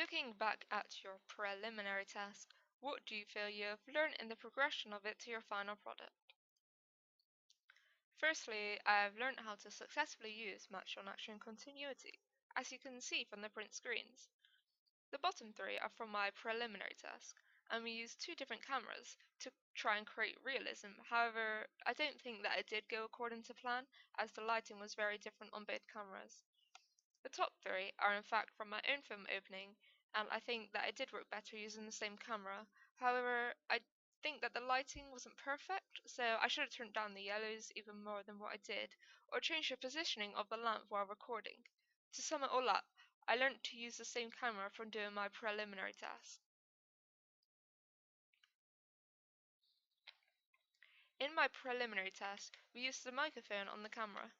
Looking back at your preliminary task, what do you feel you have learned in the progression of it to your final product? Firstly, I have learned how to successfully use match on action continuity, as you can see from the print screens. The bottom three are from my preliminary task, and we used two different cameras to try and create realism. However, I don't think that it did go according to plan, as the lighting was very different on both cameras. The top three are in fact from my own film opening, and I think that it did work better using the same camera. However, I think that the lighting wasn't perfect, so I should have turned down the yellows even more than what I did, or changed the positioning of the lamp while recording. To sum it all up, I learned to use the same camera from doing my preliminary task. In my preliminary task, we used the microphone on the camera.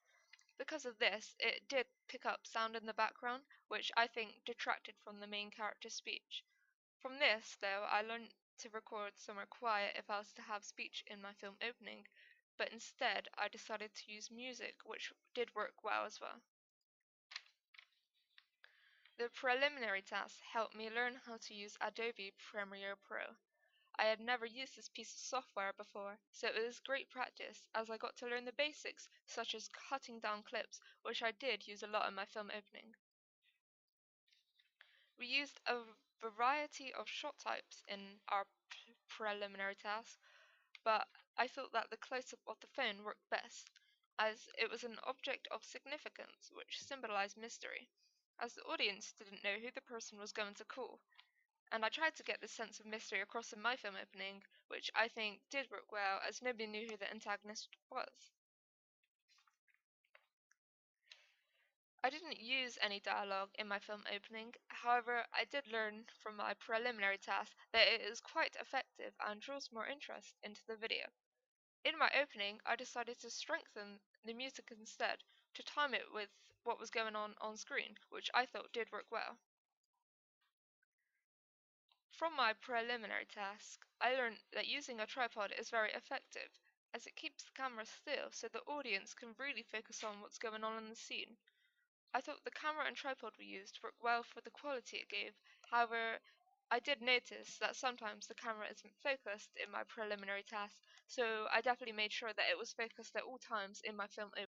Because of this, it did pick up sound in the background, which I think detracted from the main character's speech. From this, though, I learned to record somewhere quiet if I was to have speech in my film opening, but instead I decided to use music, which did work well as well. The preliminary task helped me learn how to use Adobe Premiere Pro. I had never used this piece of software before, so it was great practice as I got to learn the basics such as cutting down clips, which I did use a lot in my film opening. We used a variety of shot types in our preliminary task, but I thought that the close-up of the phone worked best, as it was an object of significance which symbolized mystery, as the audience didn't know who the person was going to call. And I tried to get this sense of mystery across in my film opening, which I think did work well as nobody knew who the antagonist was. I didn't use any dialogue in my film opening, however, I did learn from my preliminary task that it is quite effective and draws more interest into the video. In my opening, I decided to strengthen the music instead, to time it with what was going on screen, which I thought did work well. From my preliminary task, I learned that using a tripod is very effective, as it keeps the camera still so the audience can really focus on what's going on in the scene. I thought the camera and tripod we used worked well for the quality it gave. However, I did notice that sometimes the camera isn't focused in my preliminary task, so I definitely made sure that it was focused at all times in my film opening.